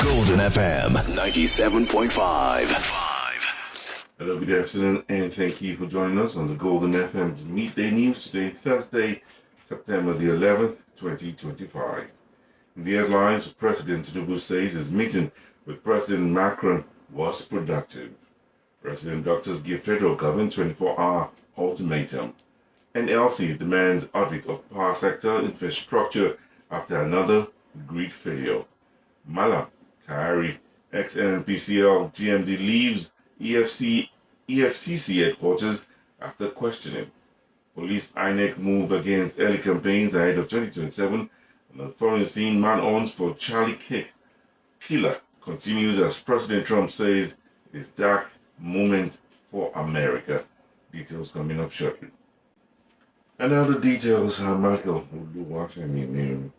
Golden FM 97.5. Hello, good afternoon, and thank you for joining us on the Golden FM's Midday News today, Thursday, September the 11th, 2025. In the headlines, President Tinubu says his meeting with President Macron was productive. President doctors give federal government 24-hour ultimatum. NLC demands audit of power sector infrastructure after another grid failure. Malam Kyari, ex-NNPCL GMD, leaves EFCC headquarters after questioning. Police INEC move against early campaigns ahead of 2027. And the foreign scene man-ons for Charlie Killer continues as President Trump says it's dark moment for America. Details coming up shortly. And now the details are Michael Oluwafemi.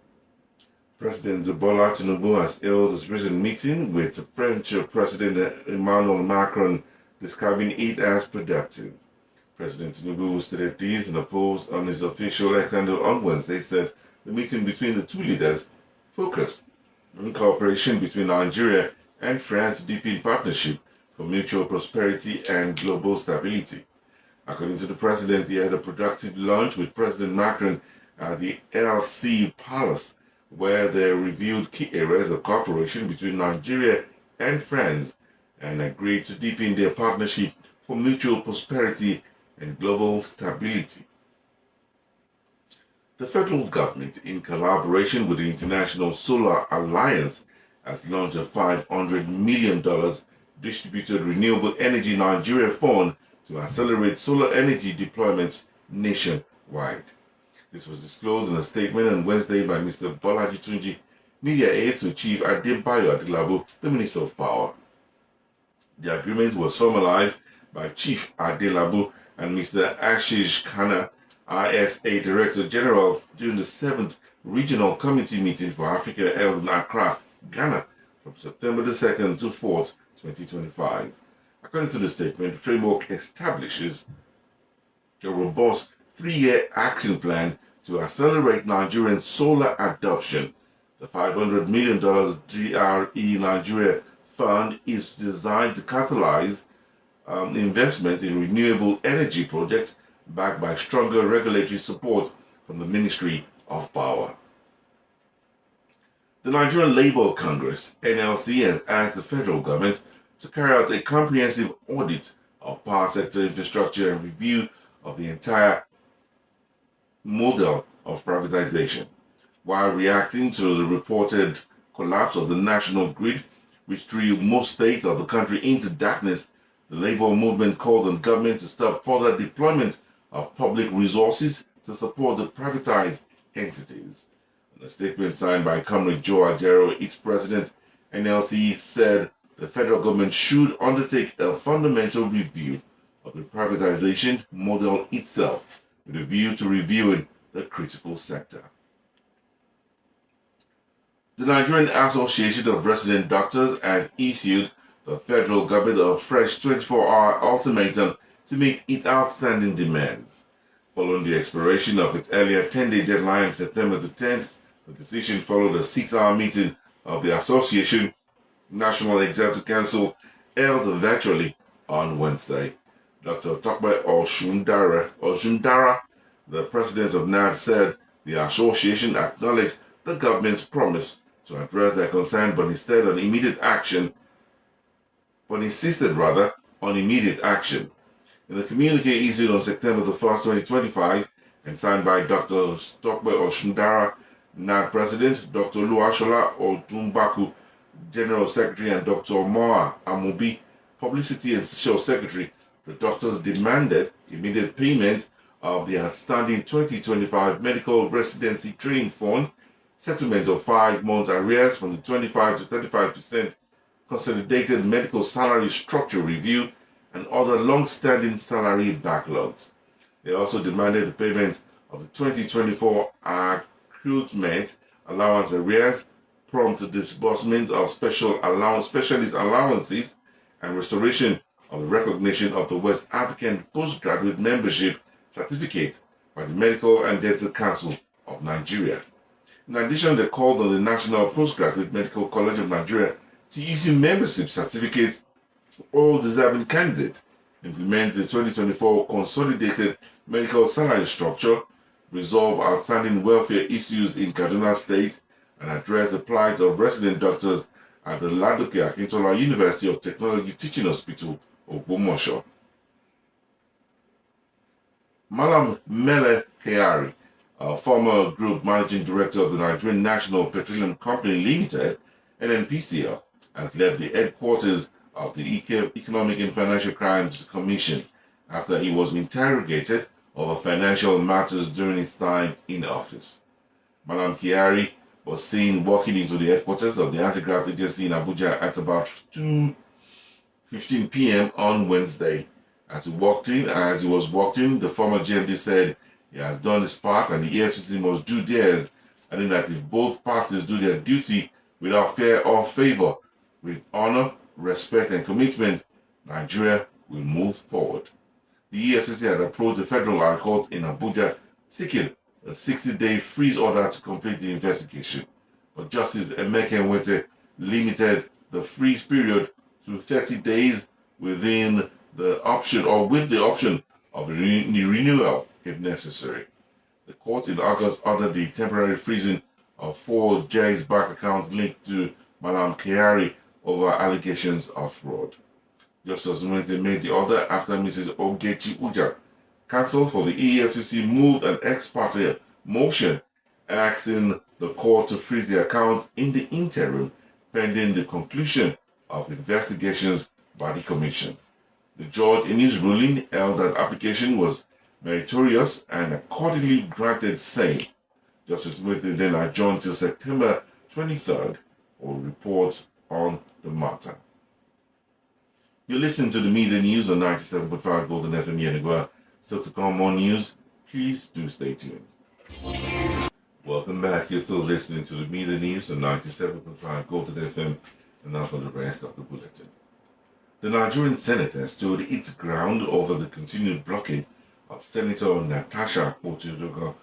President Bola Tinubu has held his recent meeting with French President Emmanuel Macron, describing it as productive. President Tinubu stated this in a post on his official X handle on Wednesday, said the meeting between the two leaders focused on cooperation between Nigeria and France, deepening partnership for mutual prosperity and global stability. According to the president, he had a productive lunch with President Macron at the LC Palace, where they reviewed key areas of cooperation between Nigeria and France and agreed to deepen their partnership for mutual prosperity and global stability. The federal government, in collaboration with the International Solar Alliance, has launched a $500 million distributed renewable energy Nigeria fund to accelerate solar energy deployment nationwide. This was disclosed in a statement on Wednesday by Mr. Bolaji Tunji, media aide to Chief Adebayo Adelabu, the Minister of Power. The agreement was formalized by Chief Adelabu and Mr. Ashish Khanna, ISA Director General, during the 7th Regional Committee meeting for Africa held in Accra, Ghana, from September the 2nd to 4th, 2025. According to the statement, the framework establishes a robust 3-year action plan to accelerate Nigerian solar adoption. The $500 million GRE Nigeria Fund is designed to catalyze investment in renewable energy projects backed by stronger regulatory support from the Ministry of Power. The Nigerian Labour Congress, NLC, has asked the federal government to carry out a comprehensive audit of power sector infrastructure and review of the entire model of privatization. While reacting to the reported collapse of the national grid, which threw most states of the country into darkness, the labor movement called on government to stop further deployment of public resources to support the privatized entities. In a statement signed by Comrade Joe Ajero, its president, NLC said the federal government should undertake a fundamental review of the privatization model itself, with a view to reviewing the critical sector. The Nigerian Association of Resident Doctors has issued the federal government a fresh 24-hour ultimatum to meet its outstanding demands. Following the expiration of its earlier 10-day deadline on September the 10th, the decision followed a 6-hour meeting of the Association National Executive Council held virtually on Wednesday. Dr. Tokbe Oshundara, the president of NAD, said the association acknowledged the government's promise to address their concern, but insisted on immediate action. In a communique issued on September the 1st, 2025, and signed by Dr. Tokbe Oshundara, NAD President, Dr. Luashola Odumbaku, General Secretary, and Dr. Moa Amubi, Publicity and Social Secretary, the doctors demanded immediate payment of the outstanding 2025 Medical Residency Training Fund, settlement of 5 months arrears from the 25 to 35% Consolidated Medical Salary Structure Review, and other long-standing salary backlogs. They also demanded the payment of the 2024 recruitment allowance arrears, prompt disbursement of specialist allowances, and restoration of the recognition of the West African Postgraduate Membership Certificate by the Medical and Dental Council of Nigeria. In addition, they called on the National Postgraduate Medical College of Nigeria to issue membership certificates to all deserving candidates, implement the 2024 Consolidated Medical Salary Structure, resolve outstanding welfare issues in Kaduna State, and address the plight of resident doctors at the Ladoke Akintola University of Technology Teaching Hospital, Ogbomoso. Malam Mele Kyari, former group managing director of the Nigerian National Petroleum Company Limited, NNPCL, has left the headquarters of the Economic and Financial Crimes Commission after he was interrogated over financial matters during his time in office. Malam Kyari was seen walking into the headquarters of the anti-graft agency in Abuja at about 2:15 p.m. on Wednesday. As he was walked in, the former GMD said he has done his part and the EFCC must do theirs, adding that if both parties do their duty without fear or favor, with honor, respect and commitment, Nigeria will move forward. The EFCC had approached the Federal High Court in Abuja seeking a 60-day freeze order to complete the investigation, but Justice Emenyonu limited the freeze period to 30 days with the option of renewal if necessary. The court in August ordered the temporary freezing of 4 Jai's bank accounts linked to Malam Kyari over allegations of fraud. Justice Emenyonu made the order after Mrs. Ogechi Uja, counsel for the EFCC, moved an ex parte motion asking the court to freeze the accounts in the interim pending the conclusion of investigations by the commission. The judge in his ruling held that application was meritorious and accordingly granted same. Justice Emenyonu then adjourned till September 23rd for a report on the matter. You're listening to the Midday News on 97.5 Golden FM Yenagoa. Still to come more news, please do stay tuned. Welcome back. You're still listening to the Midday News on 97.5 Golden FM, and now for the rest of the bulletin. The Nigerian Senate has stood its ground over the continued blockade of Senator Natasha Akpoti-Uduaghan.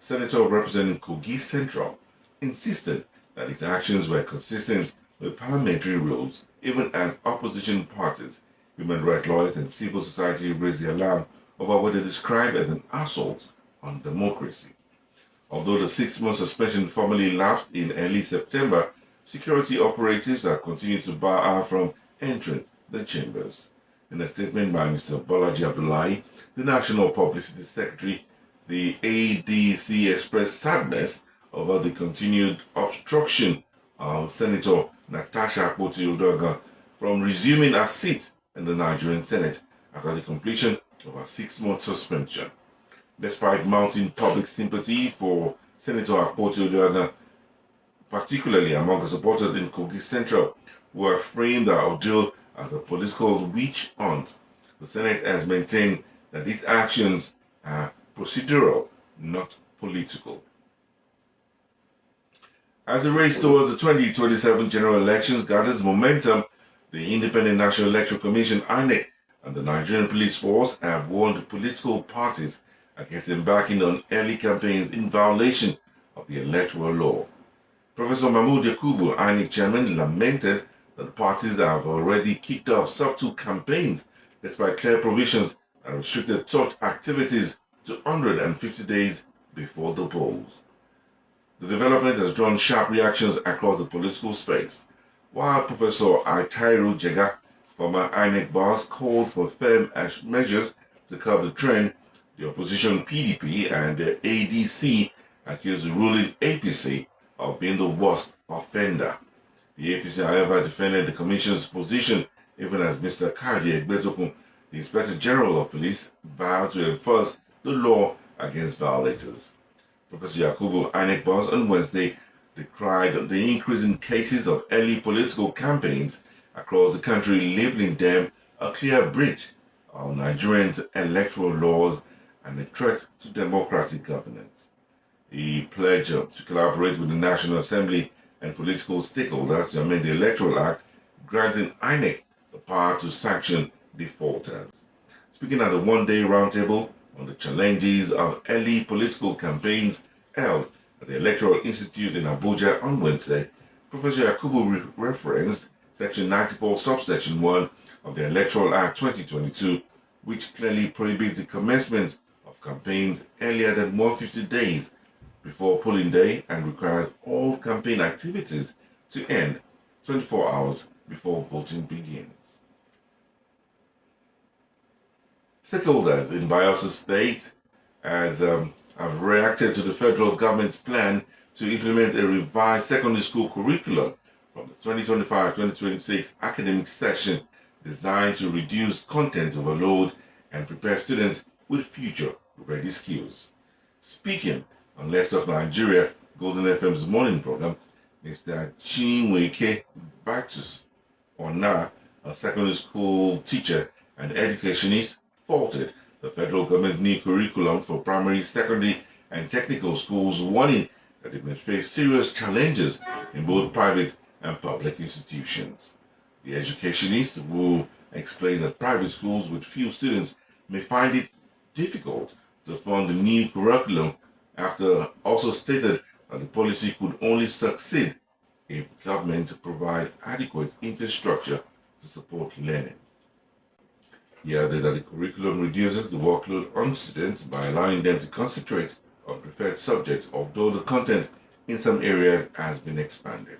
Senator representing Kogi Central insisted that its actions were consistent with parliamentary rules, even as opposition parties, human rights lawyers and civil society raised the alarm over what they described as an assault on democracy. Although the 6-month suspension formally lapsed in early September, security operatives have continued to bar her from entering the chambers. In a statement by Mr. Bolaji Abdullahi, the National Publicity Secretary, the ADC expressed sadness over the continued obstruction of Senator Natasha Akpoti-Uduaghan from resuming her seat in the Nigerian Senate after the completion of her 6-month suspension. Despite mounting public sympathy for Senator Akpoti-Uduaghan, particularly among the supporters in Kogi Central, who have framed the ordeal as a political witch hunt, the Senate has maintained that its actions are procedural, not political. As the race towards the 2027 general elections gathers momentum, the Independent National Electoral Commission (INEC) and the Nigerian Police Force have warned political parties against embarking on early campaigns in violation of the electoral law. Professor Mahmood Yakubu, INEC chairman, lamented that parties have already kicked off subtle campaigns despite clear provisions that restricted such activities to 150 days before the polls. The development has drawn sharp reactions across the political space. While Professor Aitairu Jega, former INEC boss, called for firm measures to curb the trend, the opposition PDP and the ADC accused the ruling APC of being the worst offender. The APC, however, defended the Commission's position, even as Mr. Kadi Egbetokun, the Inspector General of Police, vowed to enforce the law against violators. Professor Yakubu, INEC boss, on Wednesday decried the increase in cases of early political campaigns across the country, labeling them a clear breach of Nigerians' electoral laws and a threat to democratic governance. He pledged to collaborate with the National Assembly and political stakeholders to amend the Electoral Act, granting INEC the power to sanction defaulters. Speaking at a one-day roundtable on the challenges of early political campaigns held at the Electoral Institute in Abuja on Wednesday, Professor Yakubu referenced Section 94, subsection 1 of the Electoral Act 2022, which clearly prohibits the commencement of campaigns earlier than 150 days before polling day and requires all campaign activities to end 24 hours before voting begins. Stakeholders in Bayelsa State have reacted to the federal government's plan to implement a revised secondary school curriculum from the 2025-2026 academic session designed to reduce content overload and prepare students with future-ready skills. Speaking on Let's Talk Nigeria, Golden FM's morning program, Mr. Chinweke Vitus Ona, a secondary school teacher and educationist, faulted the federal government's new curriculum for primary, secondary, and technical schools, warning that they may face serious challenges in both private and public institutions. The educationist, who explained that private schools with few students may find it difficult to fund the new curriculum, after also stated that the policy could only succeed if government provide adequate infrastructure to support learning. He added that the curriculum reduces the workload on students by allowing them to concentrate on preferred subjects, although the content in some areas has been expanded.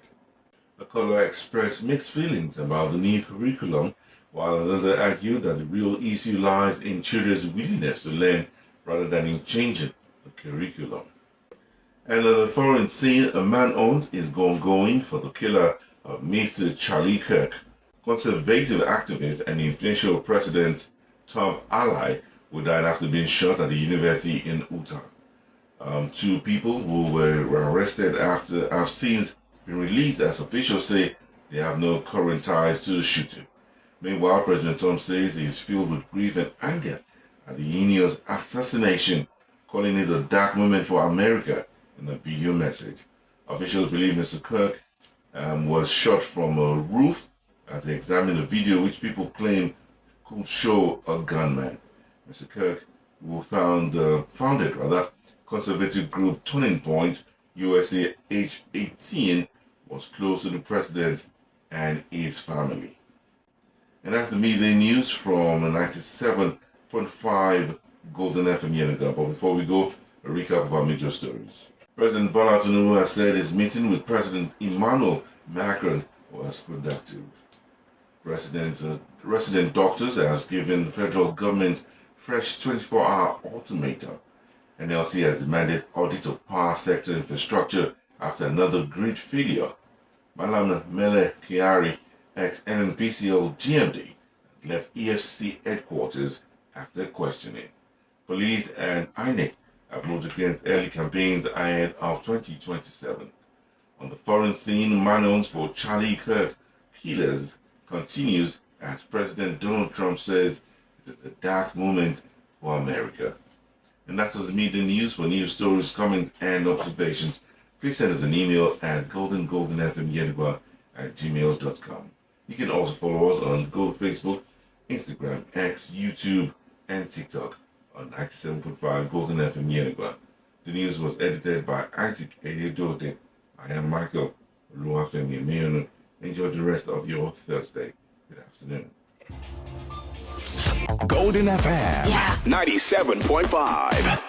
The caller expressed mixed feelings about the new curriculum, while another argued that the real issue lies in children's willingness to learn rather than in changing the curriculum. And on the foreign scene, a man owned is going for the killer of Mr. Charlie Kirk. Conservative activist and influential President Tom Ally, who died after being shot at the university in Utah. Two people who were arrested have since been released, as officials say they have no current ties to the shooting. Meanwhile, President Trump says he is filled with grief and anger at the heinous assassination, calling it a dark moment for America in a video message. Officials believe Mr. Kirk was shot from a roof as they examine a video which people claim could show a gunman. Mr. Kirk, who founded conservative group Turning Point USA H18, was close to the president and his family. And that's the midday news from 97.5 Golden FM Yenaga. But before we go, a recap of our major stories. President Bola Tinubu has said his meeting with President Emmanuel Macron was productive. Resident doctors has given the federal government fresh 24-hour ultimatum. NLC has demanded audit of power sector infrastructure after another grid failure. Malam Mele Kyari, ex-NNPCL GMD, left EFCC headquarters after questioning. Police and INEC have moved against early campaigns ahead of 2027. On the foreign scene, manhunt for Charlie Kirk killers continues as President Donald Trump says it is a dark moment for America. And that was the media news. For news stories, comments, and observations, please send us an email at golden@gmail.com. You can also follow us on Facebook, Instagram, X, YouTube, and TikTok on 97.5 Golden FM Yenagoa. The news was edited by Isaac Eyedote. I am Michael Oluwafemi Emenyonu. Enjoy the rest of your Thursday. Good afternoon. Golden FM 97.5.